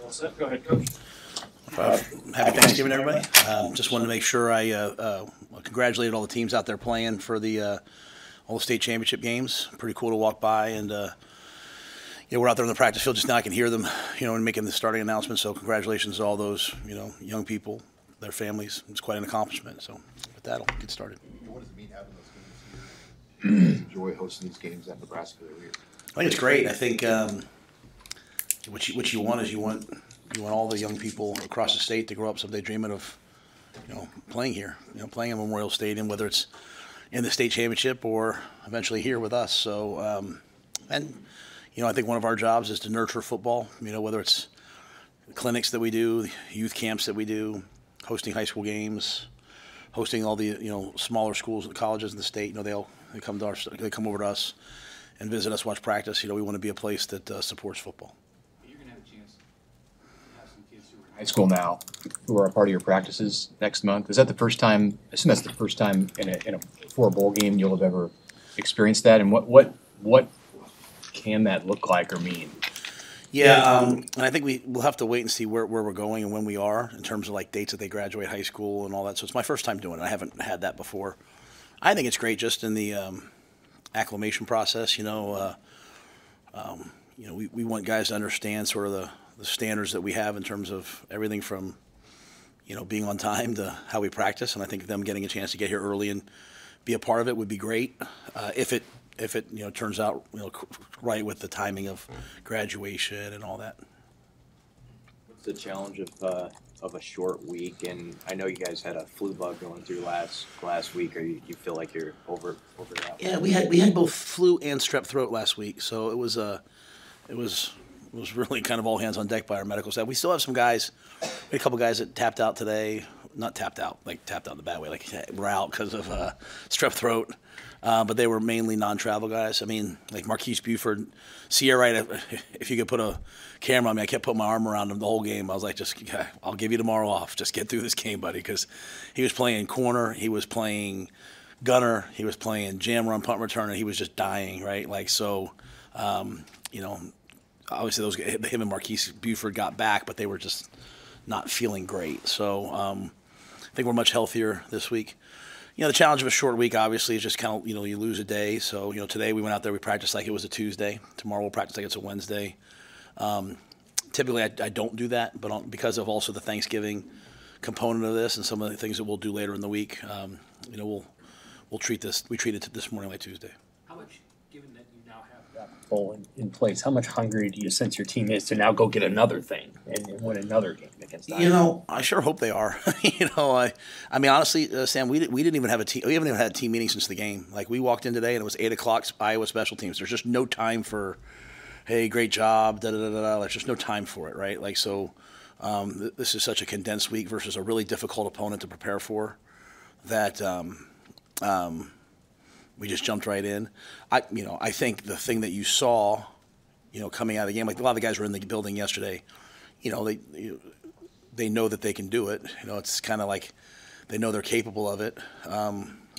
All set. Go ahead, Coach. Happy Thanksgiving, everybody. Just wanted to make sure I congratulated all the teams out there playing for the all the state championship games. Pretty cool to walk by, and we're out there in the practice field just now. I can hear them, and making the starting announcement. So congratulations to all those, young people, their families. It's quite an accomplishment. So with that, I'll get started. What does it mean having those games here? Enjoy hosting these games at Nebraska every year. I think it's great. I think what you want is you want all the young people across the state to grow up someday dreaming of, playing here, playing in Memorial Stadium, whether it's in the state championship or eventually here with us. So, I think one of our jobs is to nurture football, whether it's clinics that we do, youth camps that we do, hosting high school games, hosting all the, smaller schools, colleges in the state. They come over to us and visit us, watch practice. We want to be a place that supports football. You're going to have a chance to have some kids who are in high school now who are a part of your practices next month. Is that the first time? I assume that's the first time for a bowl game you'll have ever experienced that. And what can that look like or mean? Yeah, and I think we'll have to wait and see where we're going and when we are in terms of like dates that they graduate high school and all that. So it's my first time doing it. I haven't had that before. I think it's great just in the acclimation process. We want guys to understand sort of the standards that we have in terms of everything from, being on time to how we practice. And I think them getting a chance to get here early and be a part of it would be great. If it turns out right with the timing of graduation and all that. What's the challenge of a short week? And I know you guys had a flu bug going through last week. Or you feel like you're over that? Yeah, we had both flu and strep throat last week, so it was really kind of all hands on deck by our medical staff. We still have some guys, we had a couple guys that tapped out today. Not tapped out, like tapped out in the bad way, like we're out because of strep throat. But they were mainly non-travel guys. I mean, like Marquise Buford, Sierra, if you could put a camera on me, I kept putting my arm around him the whole game. I was like, I'll give you tomorrow off. Just get through this game, buddy, because he was playing corner, he was playing gunner, he was playing jam run, punt return, and he was just dying, right? Like, so, obviously him and Marquise Buford got back, but they were just not feeling great. So I think we're much healthier this week. The challenge of a short week, obviously, is just kind of, you lose a day. So, today we went out there, we practiced like it was a Tuesday. Tomorrow we'll practice like it's a Wednesday. Typically, I don't do that, but because of also the Thanksgiving component of this and some of the things that we'll do later in the week, we treat it this morning like Tuesday. How much, given that you now have that bowl in place, how much hungry do you sense your team is to now go get another thing and win another game against Iowa? I sure hope they are. I mean, honestly, Sam, we didn't even have a team. We haven't even had a team meeting since the game. Like, we walked in today and it was 8 o'clock Iowa special teams. There's just no time for, hey, great job, da da da da. There's just no time for it, right? Like, so this is such a condensed week versus a really difficult opponent to prepare for that we just jumped right in. I think the thing that you saw, coming out of the game, like a lot of the guys were in the building yesterday. They know that they can do it. It's kind of like they know they're capable of it.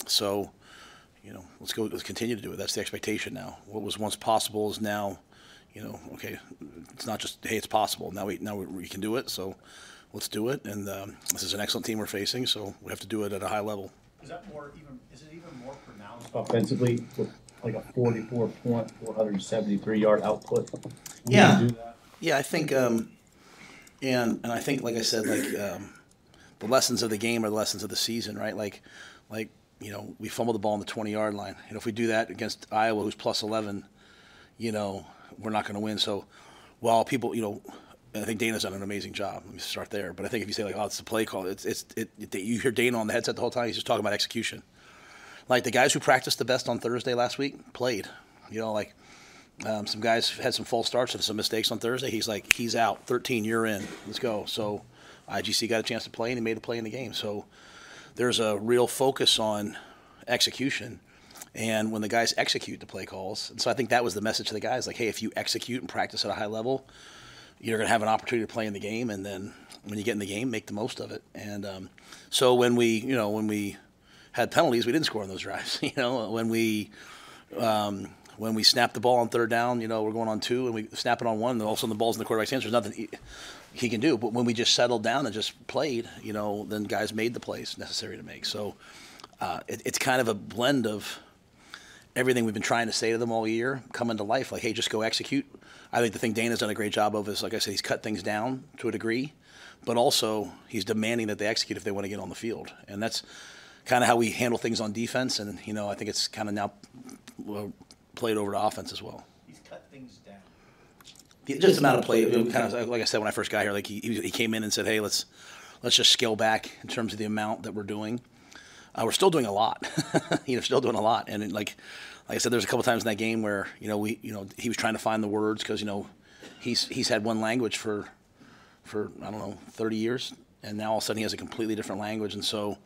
So, let's continue to do it. That's the expectation now. What was once possible is now, okay, it's not just, hey, it's possible. Now we can do it. So let's do it. And this is an excellent team we're facing, so we have to do it at a high level. Is it even more pronounced offensively with like a 44-point, 473-yard output? Yeah. Yeah, I think, and I think, like I said, the lessons of the game are the lessons of the season, right? Like we fumbled the ball on the 20-yard line. If we do that against Iowa, who's plus 11, we're not going to win. So while people, I think Dana's done an amazing job. Let me start there. But I think if you say, like, oh, it's the play call, you hear Dana on the headset the whole time. He's just talking about execution. Like, the guys who practiced the best on Thursday last week played. Some guys had some false starts and some mistakes on Thursday. He's like, he's out. 13, you're in. Let's go. So IGC got a chance to play, and he made a play in the game. So there's a real focus on execution. And when the guys execute the play calls, and so I think that was the message to the guys, like, hey, if you execute and practice at a high level, you're going to have an opportunity to play in the game, and then when you get in the game, make the most of it. And so when we had penalties, we didn't score on those drives. When we when we snap the ball on third down, we're going on 2 and we snap it on 1, and all of a sudden the ball's in the quarterback's hands. There's nothing he can do. But when we just settled down and just played, then guys made the plays necessary to make. So it's kind of a blend of everything we've been trying to say to them all year coming to life. Like, hey, just go execute. I think the thing Dana's done a great job of is, like I said, he's cut things down to a degree, but also he's demanding that they execute if they want to get on the field. And that's kind of how we handle things on defense. And, I think it's kind of now played over to offense as well. He's cut things down. Just the amount of play, kind of like I said when I first got here, like he came in and said, hey, let's just scale back in terms of the amount that we're doing. We're still doing a lot, still doing a lot. And like I said, there's a couple times in that game where, he was trying to find the words because, he's had one language for, I don't know, 30 years. And now all of a sudden he has a completely different language. And so,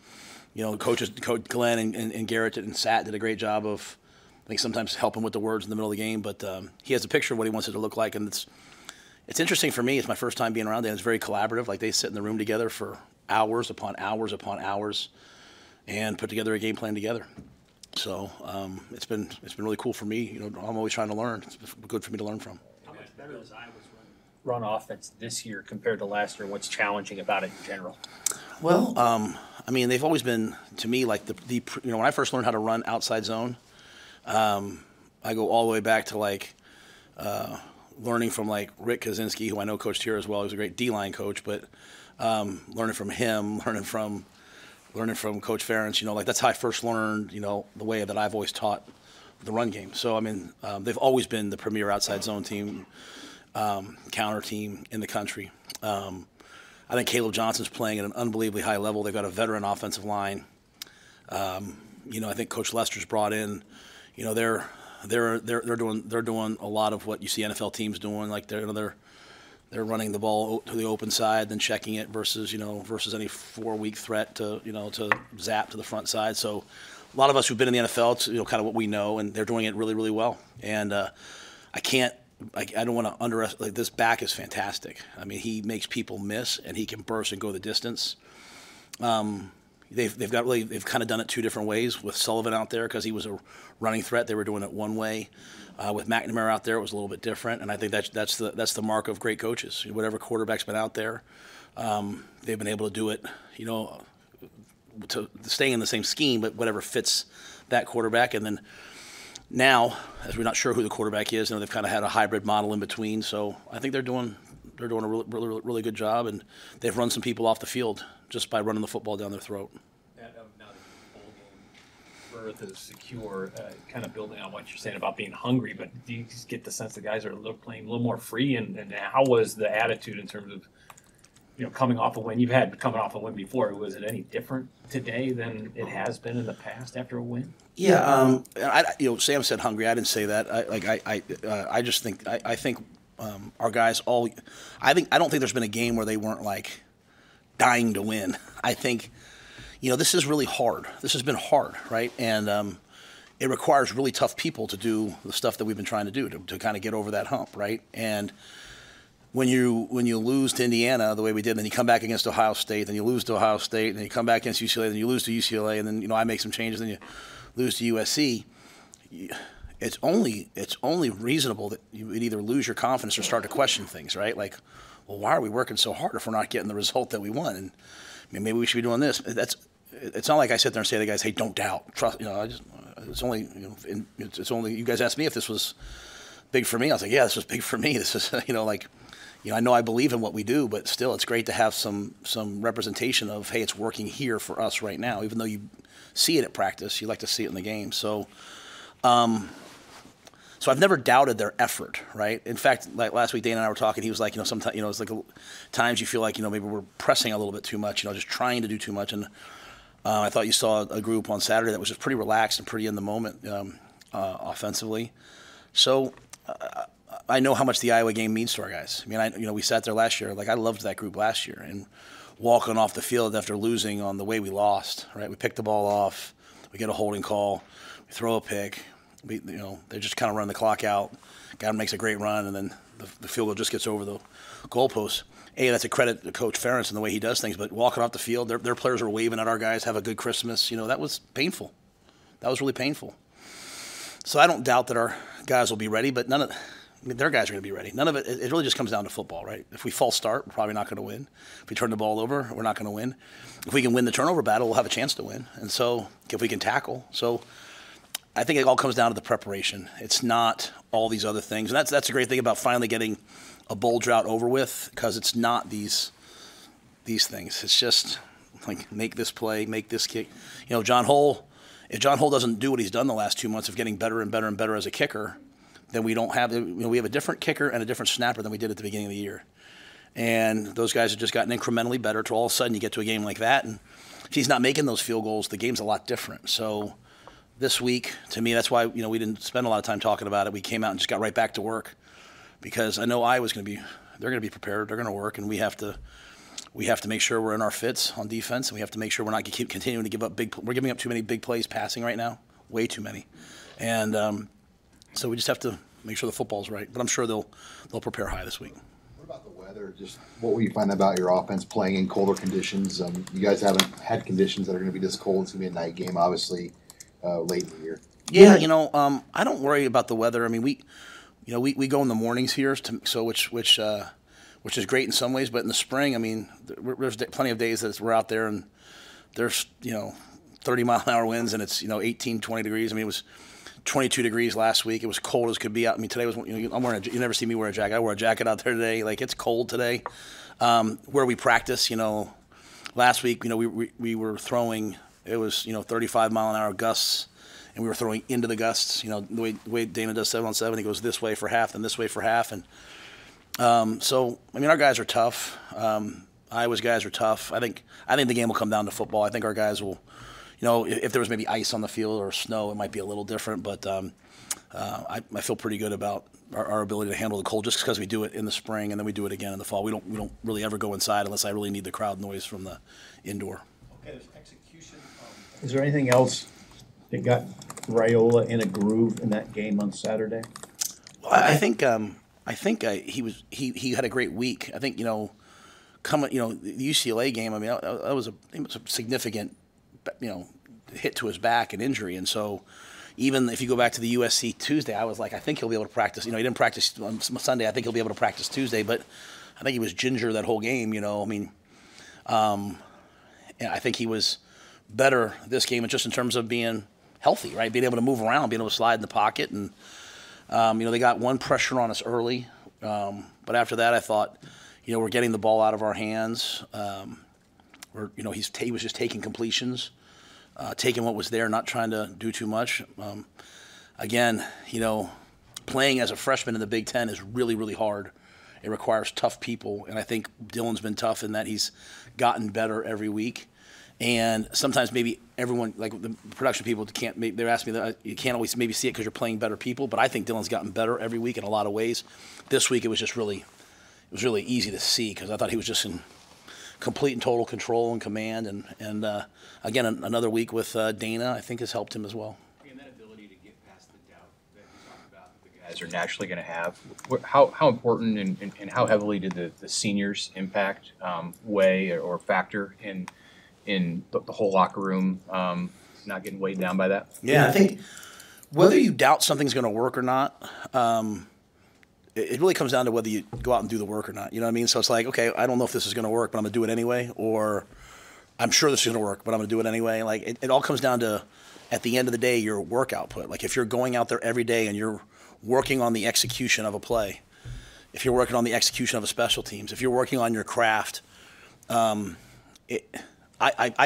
Coach Glenn and Garrett and Sat did a great job of, I think, sometimes helping with the words in the middle of the game. But he has a picture of what he wants it to look like. And it's interesting for me. It's my first time being around there. It's very collaborative. Like, they sit in the room together for hours upon hours upon hours and put together a game plan together. So it's been really cool for me. I'm always trying to learn. It's good for me to learn from. How much better is Iowa's run offense this year compared to last year? What's challenging about it in general? Well, they've always been, to me, like when I first learned how to run outside zone, I go all the way back to learning from Rick Kaczynski, who I know coached here as well. He was a great D-line coach, but learning from him, learning from Coach Ferentz, that's how I first learned, the way that I've always taught the run game. So, they've always been the premier outside zone team, counter team in the country. I think Caleb Johnson's playing at an unbelievably high level. They've got a veteran offensive line. I think Coach Lester's brought in, they're doing a lot of what you see NFL teams doing. Like, they're running the ball to the open side, then checking it versus any 4-week threat to zap to the front side. So a lot of us who've been in the NFL, it's kind of what we know, and they're doing it really, really well. And I don't want to underestimate. This back is fantastic. He makes people miss, and he can burst and go the distance. They've kind of done it 2 different ways with Sullivan out there because he was a running threat. They were doing it one way. With McNamara out there, it was a little bit different, and I think that's the mark of great coaches. Whatever quarterback's been out there, they've been able to do it. To stay in the same scheme, but whatever fits that quarterback. And then now, as we're not sure who the quarterback is, they've kind of had a hybrid model in between. So I think they're doing a really, really, really good job, and they've run some people off the field just by running the football down their throat. Now the bowl game berth is secure, kind of building on what you're saying about being hungry, but do you just get the sense the guys are playing a little more free? And how was the attitude in terms of coming off a win? You've had coming off a win before. Was it any different today than it has been in the past after a win? Yeah, Sam said hungry. I didn't say that. I think our guys all. I don't think there's been a game where they weren't dying to win. I think, this is really hard. This has been hard, right? And it requires really tough people to do the stuff that we've been trying to do to kind of get over that hump, right? And when you lose to Indiana the way we did, then you come back against Ohio State, then you lose to Ohio State, and then you come back against UCLA, then you lose to UCLA, and then I make some changes, then you lose to USC. It's only reasonable that you would either lose your confidence or start to question things, right? Like, well, why are we working so hard if we're not getting the result that we want? And maybe we should be doing this. It's not like I sit there and say to the guys, hey, don't doubt, trust. It's only you guys asked me if this was big for me. I was like, yeah, this was big for me. This is I know I believe in what we do, but still, it's great to have some representation of, hey, it's working here for us right now. Even though you see it at practice, you like to see it in the game. So I've never doubted their effort, right? In fact, like last week, Dana and I were talking. He was like, sometimes, it's like times you feel like, maybe we're pressing a little bit too much, just trying to do too much. And I thought you saw a group on Saturday that was just pretty relaxed and pretty in the moment offensively. So I know how much the Iowa game means to our guys. We sat there last year. I loved that group last year, and walking off the field after losing on the way we lost, right? We pick the ball off, we get a holding call, we throw a pick. They just kind of run the clock out. Guy makes a great run, and then the field goal just gets over the goalpost. That's a credit to Coach Ferentz and the way he does things. But walking off the field, their players are waving at our guys. Have a good Christmas. That was painful. That was really painful. So I don't doubt that our guys will be ready, but their guys are going to be ready. None of it. It really just comes down to football, right? If we false start, we're probably not going to win. If we turn the ball over, we're not going to win. If we can win the turnover battle, we'll have a chance to win. And so if we can tackle, so I think it all comes down to the preparation. It's not all these other things, and that's a great thing about finally getting a bowl drought over with, because it's not these things. It's just like, make this play, make this kick. You know, John Hull. If John Hull doesn't do what he's done the last 2 months of getting better and better and better as a kicker, then we don't have, we have a different kicker and a different snapper than we did at the beginning of the year. And those guys have just gotten incrementally better to all of a sudden you get to a game like that. And if he's not making those field goals, the game's a lot different. So this week, to me, that's why, we didn't spend a lot of time talking about it. We came out and just got right back to work, because I know Iowa's they're going to be prepared. They're going to work, and we have to make sure we're in our fits on defense, and we have to make sure we're not continuing to give up we're giving up too many big plays passing right now, way too many. And so we just have to make sure the football's right. But I'm sure they'll prepare high this week. What about the weather? Just what will you find about your offense playing in colder conditions? You guys haven't had conditions that are going to be this cold. It's going to be a night game, obviously, late in the year. Yeah, I don't worry about the weather. I mean, we go in the mornings here, which is great in some ways. But in the spring, I mean, there's plenty of days that we're out there and there's 30-mile-an-hour winds and it's 18, 20 degrees. I mean, it was 22 degrees last week. It was cold as could be out. I mean, today was, I'm wearing you never see me wear a jacket. I wore a jacket out there today. Like, it's cold today. Where we practice, last week, we were throwing, it was, 35-mile-an-hour gusts, and we were throwing into the gusts. The way Dana does 7-on-7, he goes this way for half, then this way for half. And so, I mean, our guys are tough. Iowa's guys are tough. I think the game will come down to football. I think our guys will, if there was maybe ice on the field or snow, it might be a little different. But I feel pretty good about our ability to handle the cold, just because we do it in the spring and then we do it again in the fall. We don't really ever go inside unless I really need the crowd noise from the indoor. Okay, there's execution. Is there anything else that got Rhule in a groove in that game on Saturday? Well, I think he had a great week. I think the UCLA game. I mean, that was a significant hit to his back and injury, and so even if you go back to the USC Tuesday, I was like, I think he'll be able to practice. He didn't practice on Sunday. I think he'll be able to practice Tuesday, but I think he was ginger that whole game. I mean, I think he was better this game, just in terms of being healthy, right? Being able to move around, being able to slide in the pocket, and they got one pressure on us early, but after that, I thought, we're getting the ball out of our hands. He was just taking completions, taking what was there, not trying to do too much. Again, playing as a freshman in the Big Ten is really, really hard. It requires tough people, and I think Dylan's been tough in that he's gotten better every week. And sometimes maybe everyone, like the production people, they're asking me that you can't always maybe see it because you're playing better people, but I think Dylan's gotten better every week in a lot of ways. This week it was really easy to see, because I thought he was just in complete and total control and command. And again, another week with Dana, I think, has helped him as well. And that ability to get past the doubt that you talked about that the guys are naturally going to have, how important and how heavily did the seniors impact weigh or factor in the whole locker room not getting weighed down by that? Yeah, I think whether you doubt something's going to work or not, it really comes down to whether you go out and do the work or not. You know what I mean? So it's like, okay, I don't know if this is going to work, but I'm going to do it anyway, or I'm sure this is going to work, but I'm going to do it anyway. Like, it all comes down to, at the end of the day, your work output. Like, if you're going out there every day and you're working on the execution of a play, if you're working on the execution of a special teams, if you're working on your craft, I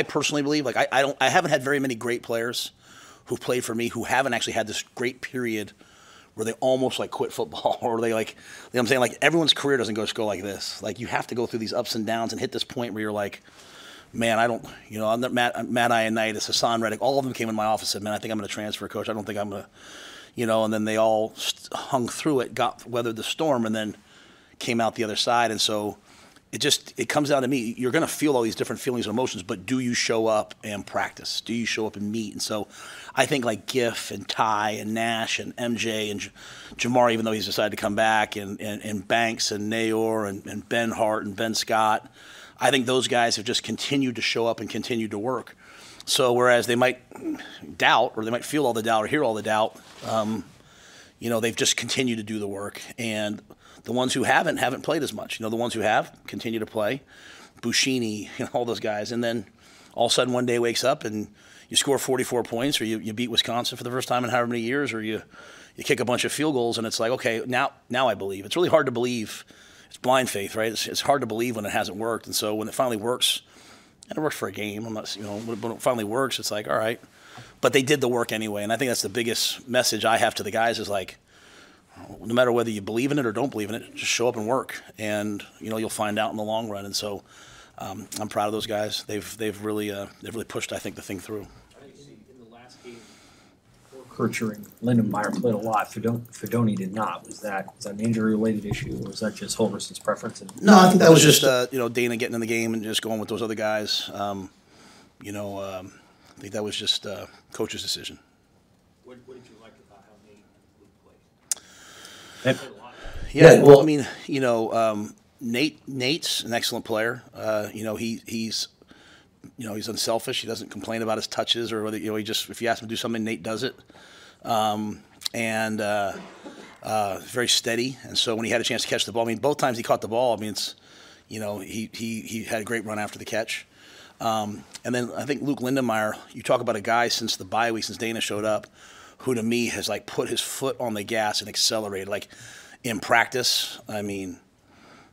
personally believe, like, I haven't had very many great players who played for me who haven't actually had this great period where they almost like quit football, or they like, I'm saying, like, everyone's career doesn't go like this. Like, you have to go through these ups and downs and hit this point where you're like, man, I'm not Matt Ioannidis, Hassan Reddick, all of them came in my office and said, man, I think I'm going to transfer, coach. I don't think I'm going to, and then they all hung through it, weathered the storm, and then came out the other side. And so it comes down to me. You're going to feel all these different feelings and emotions, but do you show up and practice? Do you show up and meet? And so I think, like, Giff and Ty and Nash and MJ and Jamar, even though he's decided to come back, and Banks and Nayor and Ben Hart and Ben Scott, I think those guys have just continued to show up and continued to work. So whereas they might doubt, or they might feel all the doubt or hear all the doubt, they've just continued to do the work. And the ones who haven't played as much. The ones who have continue to play. Buschini, all those guys. And then all of a sudden one day wakes up and you score 44 points, or you beat Wisconsin for the first time in however many years, or you kick a bunch of field goals, and it's like, okay, now I believe. It's really hard to believe. It's blind faith, right? It's hard to believe when it hasn't worked. And so when it finally works, and it works for a game, I'm not, when it finally works, it's like, all right. But they did the work anyway, and I think that's the biggest message I have to the guys is like, no matter whether you believe in it or don't believe in it, just show up and work, and you'll find out in the long run. And so I'm proud of those guys. They've really pushed, I think, the thing through. In the last game, Kircher and Lindenmeyer played a lot. Fedoni did not. Was that an injury-related issue, or was that just Holgerson's preference? No, I think that was just Dana getting in the game and just going with those other guys. I think that was just coach's decision. What did you like about how Nate played? They played a lot. Yeah, well, I mean, Nate's an excellent player. He's unselfish. He doesn't complain about his touches or whether if you ask him to do something, Nate does it. Very steady. And so when he had a chance to catch the ball, I mean, both times he caught the ball, I mean, it's he had a great run after the catch. And then I think Luke Lindenmeyer, you talk about a guy since the bye week, since Dana showed up, who to me has like put his foot on the gas and accelerated. Like in practice, I mean,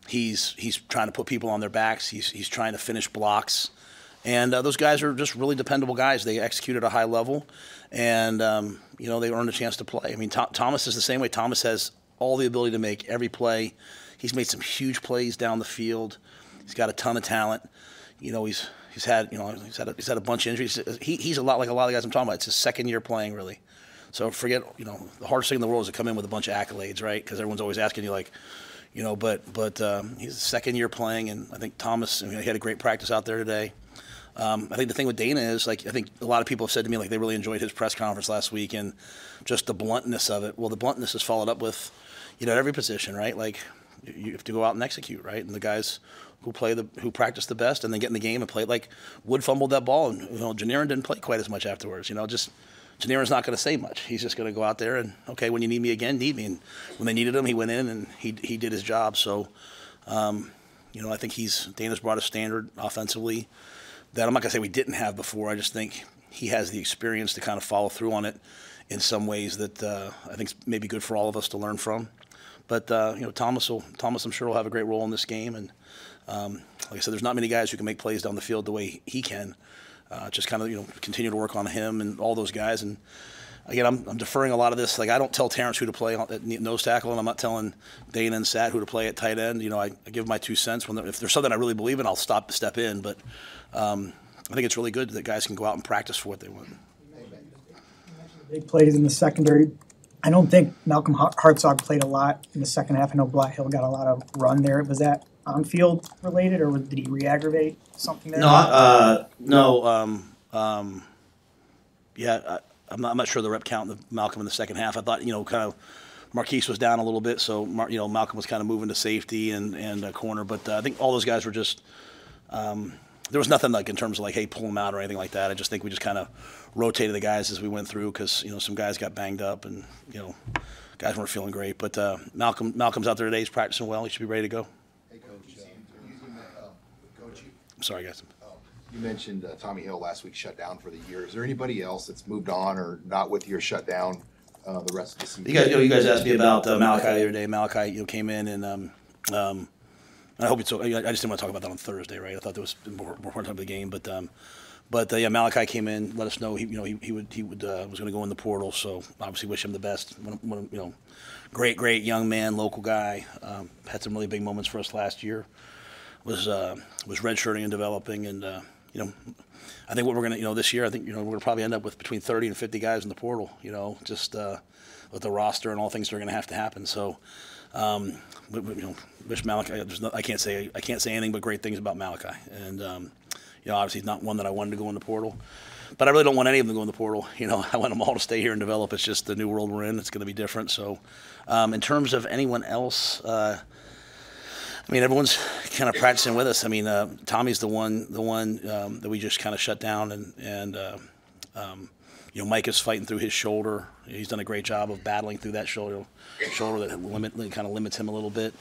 he's trying to put people on their backs. He's trying to finish blocks. And those guys are just really dependable guys. They execute at a high level, and they earned a chance to play. I mean, Thomas is the same way. Thomas has all the ability to make every play. He's made some huge plays down the field. He's got a ton of talent. He's had a bunch of injuries. He's a lot like a lot of the guys I'm talking about. It's his second year playing, really. So forget, the hardest thing in the world is to come in with a bunch of accolades, right? Because everyone's always asking you, like, but he's second year playing, and I think Thomas, he had a great practice out there today. I think the thing with Dana is, like, I think a lot of people have said to me, like, they really enjoyed his press conference last week and just the bluntness of it. Well, the bluntness is followed up with, at every position, right? Like, you have to go out and execute, right? And the guys who practice the best and then get in the game and play, like Wood fumbled that ball, and Janirin didn't play quite as much afterwards. Janirin's not going to say much. He's just going to go out there and, okay, when you need me again, need me. And when they needed him, he went in and he did his job. So, I think Dana's brought a standard offensively that I'm not going to say we didn't have before. I just think he has the experience to kind of follow through on it in some ways that I think is maybe good for all of us to learn from. But Thomas, I'm sure, will have a great role in this game. And like I said, there's not many guys who can make plays down the field the way he can. Just kind of continue to work on him and all those guys. And again, I'm deferring a lot of this. Like, I don't tell Terrence who to play at nose tackle, and I'm not telling Dana and Sat who to play at tight end. I give my 2 cents if there's something I really believe in, I'll step in. But I think it's really good that guys can go out and practice for what they want. Big plays in the secondary. I don't think Malcolm Hartzog played a lot in the second half. I know Blatt Hill got a lot of run there. Was that on-field related, or did he re-aggravate something there? No. I'm not sure the rep count of Malcolm in the second half. I thought, kind of Marquise was down a little bit, so Malcolm was kind of moving to safety and corner. But I think all those guys were just there was nothing like in terms of like, hey, pull them out or anything like that. I just think we just kind of rotated the guys as we went through because some guys got banged up and guys weren't feeling great. But Malcolm's out there today. He's practicing well. He should be ready to go. Hey, Coach. Coach, I'm sorry, guys. you mentioned Tommy Hill last week shut down for the year. Is there anybody else that's moved on or not with your shutdown the rest of the season? You guys asked me about Malachi the other day. Malachi, came in and I hope it's. I just didn't want to talk about that on Thursday, right? I thought there was more important time of the game, but yeah, Malachi came in, let us know he was going to go in the portal. So obviously, wish him the best. Great young man, local guy. Had some really big moments for us last year. Was redshirting and developing, and I think what we're going to this year, I think we're going to probably end up with between 30 and 50 guys in the portal. Just with the roster and all things that are going to have to happen. So. Wish Malachi. I can't say anything but great things about Malachi, and obviously he's not one that I wanted to go in the portal, but I really don't want any of them to go in the portal. I want them all to stay here and develop. It's just the new world we're in. It's going to be different. So, in terms of anyone else, I mean, everyone's kind of practicing with us. I mean, Tommy's the one that we just kind of shut down, and you know, Mike is fighting through his shoulder. He's done a great job of battling through that shoulder that kind of limits him a little bit.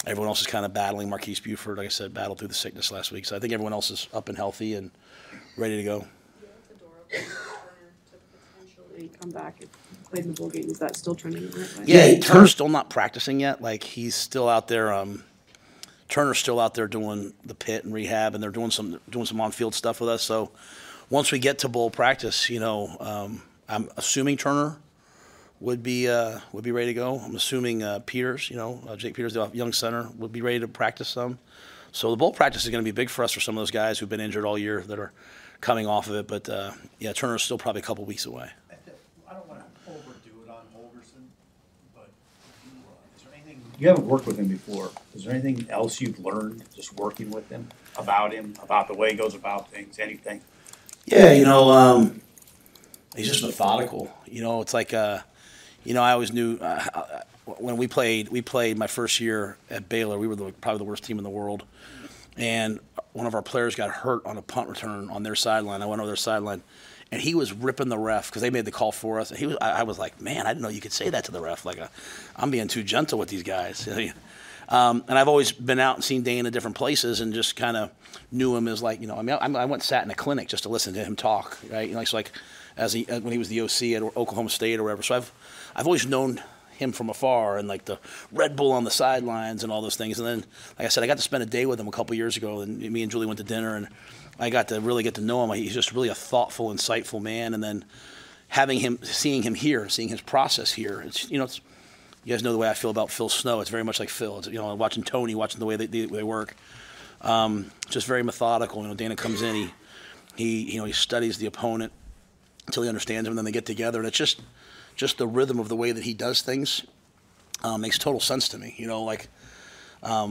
Everyone else is kind of battling. Marquise Buford, like I said, battled through the sickness last week. So I think everyone else is up and healthy and ready to go. The door open for Turner to potentially come back and play in the bowl game. Is that still trending in the right way? Yeah, Turner's still not practicing yet. Like, he's still out there. Turner's still out there doing the pit and rehab, and they're doing some on-field stuff with us. So once we get to bowl practice, you know, I'm assuming Turner would be ready to go. I'm assuming Peters, you know, Jake Peters, the young center, would be ready to practice some. So the bowl practice is going to be big for us for some of those guys who've been injured all year that are coming off of it. But yeah, Turner's still probably a couple weeks away. I don't want to overdo it on Holgerson, but is there anything, you haven't worked with him before, is there anything else you've learned just working with him, about the way he goes about things, anything? Yeah, you know, he's just methodical. You know, it's like, you know, I always knew when we played my first year at Baylor, we were probably the worst team in the world. And one of our players got hurt on a punt return on their sideline. I went over their sideline, and he was ripping the ref because they made the call for us. And I was like, man, I didn't know you could say that to the ref. Like, I'm being too gentle with these guys. And I've always been out and seen Dana different places and just kind of knew him as, like, you know, I mean, I went and sat in a clinic just to listen to him talk, right? You know, it's like when he was the OC at Oklahoma State or whatever. So I've always known him from afar, and like the Red Bull on the sidelines and all those things. And then, like I said, I got to spend a day with him a couple years ago, and me and Julie went to dinner, and I got to really get to know him. He's just really a thoughtful, insightful man. And then seeing him here, seeing his process here, it's, you know, it's, you guys know the way I feel about Phil Snow. It's very much like Phil. It's, you know, watching Tony, watching the way they work. Just very methodical. You know, Dana comes in, he studies the opponent until he understands him, and then they get together, and it's just the rhythm of the way that he does things makes total sense to me. You know, like a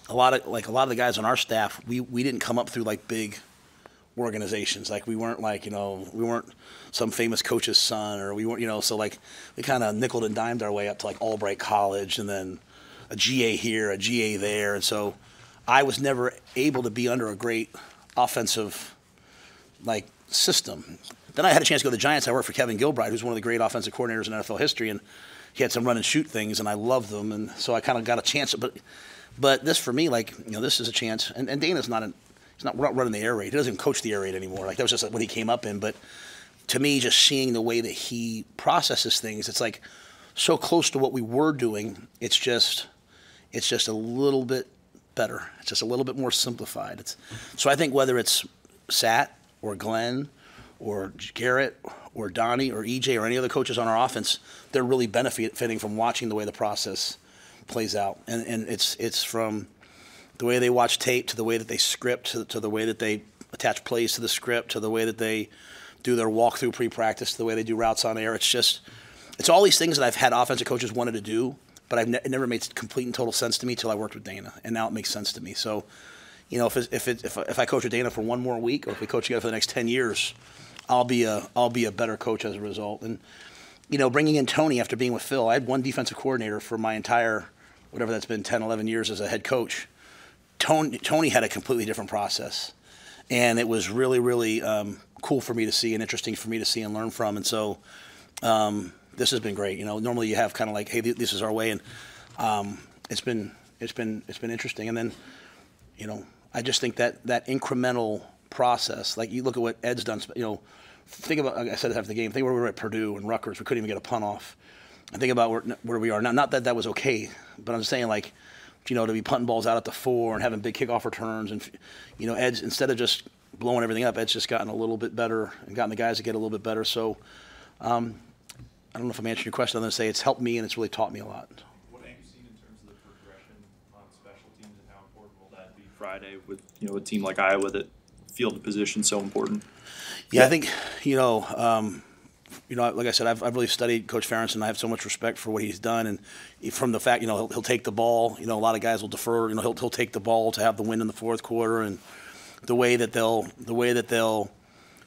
lot of the guys on our staff, we didn't come up through like big organizations. Like, we weren't like, you know, we weren't some famous coach's son, or we weren't, you know, so like we kind of nickeled and dimed our way up to like Albright College, and then a GA here, a GA there. And so I was never able to be under a great offensive like system. Then I had a chance to go to the Giants. I worked for Kevin Gilbride, who's one of the great offensive coordinators in NFL history, and he had some run and shoot things, and I loved them, and so I kind of got a chance. But this for me, like, you know, this is a chance. And Dana's we're not running the air raid. He doesn't even coach the air raid anymore. Like, that was just like what he came up in. But to me, just seeing the way that he processes things, it's like so close to what we were doing. It's just a little bit better. It's just a little bit more simplified. So I think whether it's Sat or Glenn or Garrett or Donnie or EJ or any other coaches on our offense, they're really benefiting from watching the way the process plays out. And it's from the way they watch tape to the way that they script to the way that they attach plays to the script to the way that they do their walkthrough pre-practice to the way they do routes on air. It's all these things that I've had offensive coaches wanted to do, but it never made complete and total sense to me till I worked with Dana, and now it makes sense to me. So, you know, if I coach with Dana for one more week, or if we coach together for the next 10 years, I'll be a better coach as a result. And, you know, bringing in Tony after being with Phil, I had one defensive coordinator for my entire, whatever that's been, 10, 11 years as a head coach. Tony had a completely different process, and it was really, really cool for me to see and interesting for me to see and learn from. And so this has been great. You know, normally you have kind of like, hey, this is our way, and it's been interesting. And then, you know, I just think that incremental process, like you look at what Ed's done, you know, think about, like I said after the game, think where we were at Purdue and Rutgers, we couldn't even get a punt off. And think about where we are now. Not that was okay, but I'm saying, like, you know, to be punting balls out at the 4 and having big kickoff returns, and, you know, Ed's, instead of just blowing everything up, Ed's just gotten a little bit better and gotten the guys to get a little bit better. So I don't know if I'm answering your question. I'm going to say it's helped me and it's really taught me a lot. What have you seen in terms of the progression on special teams, and how important will that be Friday with, you know, a team like Iowa that field position so important? Yeah, I think, you know, like I said, I've really studied Coach Ferentz, and I have so much respect for what he's done. And from the fact, you know, he'll take the ball. You know, a lot of guys will defer. You know, he'll take the ball to have the win in the fourth quarter, and the way that they'll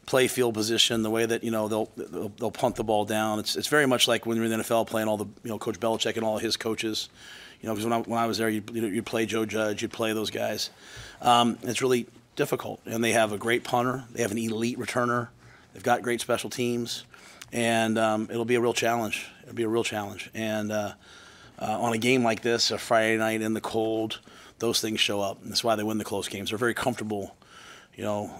play field position, the way that, you know, they'll punt the ball down. It's very much like when you're in the NFL playing all the, you know, Coach Belichick and all of his coaches. You know, because when I was there, you'd play Joe Judge, you'd play those guys. It's really difficult, and they have a great punter, they have an elite returner, they've got great special teams, and it'll be a real challenge. It'll be a real challenge, and on a game like this, a Friday night in the cold, those things show up, and that's why they win the close games. They're very comfortable. You know,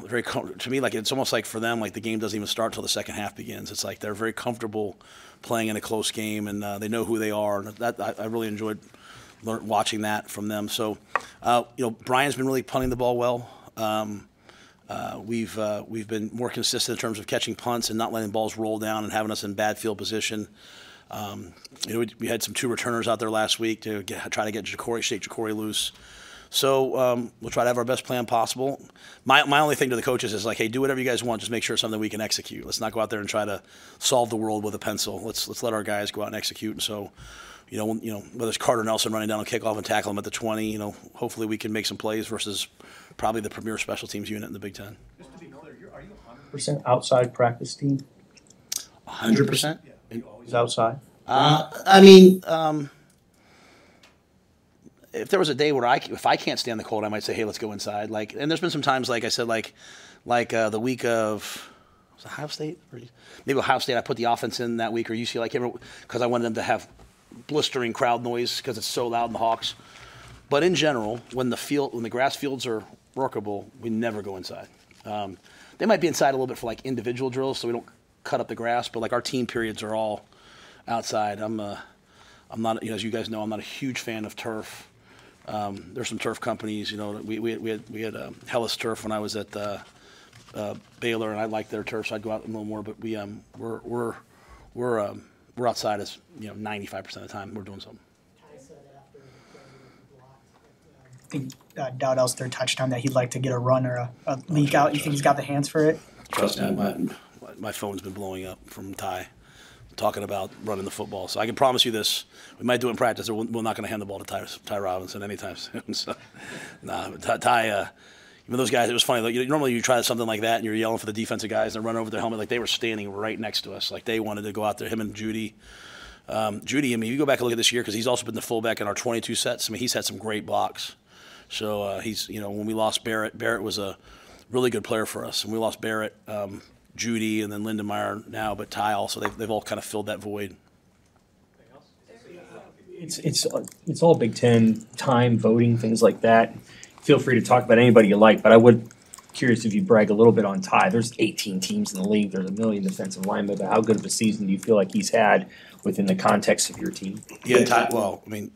to me, like it's almost like for them, like the game doesn't even start till the second half begins. It's like they're very comfortable playing in a close game, and they know who they are. And I really enjoyed watching that from them. So, you know, Brian's been really punting the ball well. We've been more consistent in terms of catching punts and not letting balls roll down and having us in bad field position. You know, we had some 2 returners out there last week to try to get shake Jacory loose. So we'll try to have our best plan possible. My only thing to the coaches is like, hey, do whatever you guys want. Just make sure it's something we can execute. Let's not go out there and try to solve the world with a pencil. Let's let our guys go out and execute. And so, you know, whether it's Carter Nelson running down a kickoff and tackle him at the 20, you know, hopefully we can make some plays versus probably the premier special teams unit in the Big Ten. Just to be clear, are you 100% outside practice team? 100%? Yeah. Are you always outside? I mean, if there was a day where if I can't stand the cold, I might say, hey, let's go inside. Like, and there's been some times, like I said, like the week of was it Ohio State, or maybe Ohio State. I put the offense in that week, or UCLA, because I wanted them to have blistering crowd noise because it's so loud in the Hawks. But in general, when the grass fields are workable, we never go inside. They might be inside a little bit for like individual drills, so we don't cut up the grass. But like our team periods are all outside. I'm not, you know, as you guys know, I'm not a huge fan of turf. There's some turf companies, you know. We had Hellas Turf when I was at Baylor, and I liked their turf, so I'd go out a little more. But we're outside as, you know, 95% of the time we're doing something. I think Dowdell's third touchdown that he'd like to get a run or a leak out. You think he's got the hands for it? Trust me, my phone's been blowing up from Ty talking about running the football. So I can promise you this: we might do it in practice, or we're not going to hand the ball to Ty Robinson anytime soon. So, Ty, even those guys, it was funny. Like, normally you try something like that, and you're yelling for the defensive guys, and they're running over their helmet. Like they were standing right next to us. Like they wanted to go out there. Him and Judy. Judy, I mean, you go back and look at this year because he's also been the fullback in our 22 sets. I mean, he's had some great blocks. So he's, you know, when we lost Barrett was a really good player for us. And we lost Barrett, Judy, and then Lindenmeyer now, but Ty also. They've all kind of filled that void. It's all Big Ten time, voting, things like that. Feel free to talk about anybody you like, but I would curious if you brag a little bit on Ty. There's 18 teams in the league. There's 1 million defensive linemen. But how good of a season do you feel like he's had within the context of your team? Yeah, Ty. Well, I mean,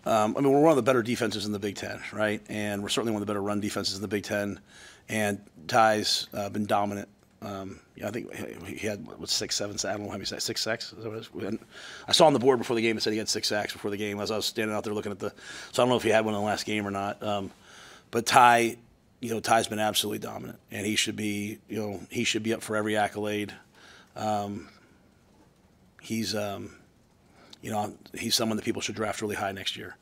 we're one of the better defenses in the Big Ten, right? And we're certainly one of the better run defenses in the Big Ten. And Ty's been dominant. Yeah, I think he had 6, 7. I don't know how many sacks. 6 sacks. Is that what it is? I saw on the board before the game it said he had 6 sacks before the game. As I was standing out there looking at so I don't know if he had one in the last game or not. But Ty, you know, Ty's been absolutely dominant, and he should be up for every accolade. He's someone that people should draft really high next year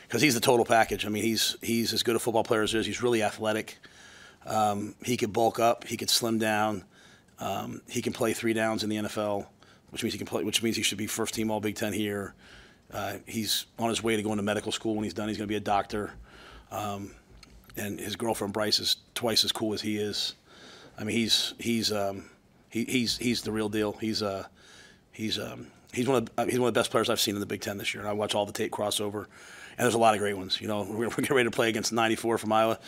because he's the total package. I mean, he's as good a football player as there is. He's really athletic. He could bulk up. He could slim down. He can play 3 downs in the NFL, which means he should be first team All Big Ten here. He's on his way to going to medical school. When he's done, he's going to be a doctor. And his girlfriend Bryce is twice as cool as he is. I mean, he's the real deal. He's one of the best players I've seen in the Big Ten this year. And I watch all the tape crossover, and there's a lot of great ones. You know, we're getting ready to play against 94 from Iowa.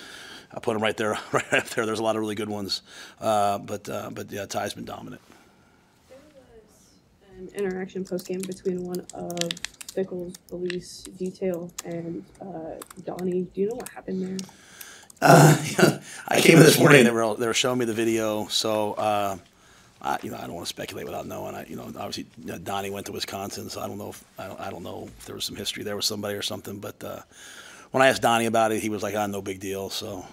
I put him right there, right up there. There's a lot of really good ones. But yeah, Ty's been dominant. There was an interaction post game between one of Fickle's police detail and Donnie. Do you know what happened there? I came in this morning. They were showing me the video, so I don't want to speculate without knowing. Obviously Donnie went to Wisconsin, so I don't know if there was some history there with somebody or something. But when I asked Donnie about it, he was like, no big deal. So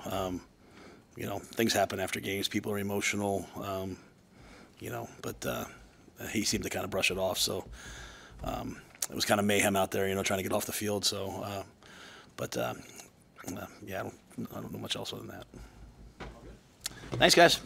things happen after games. People are emotional, but he seemed to kind of brush it off. So it was kind of mayhem out there, trying to get off the field. So, yeah, I don't know much else other than that. Thanks, guys.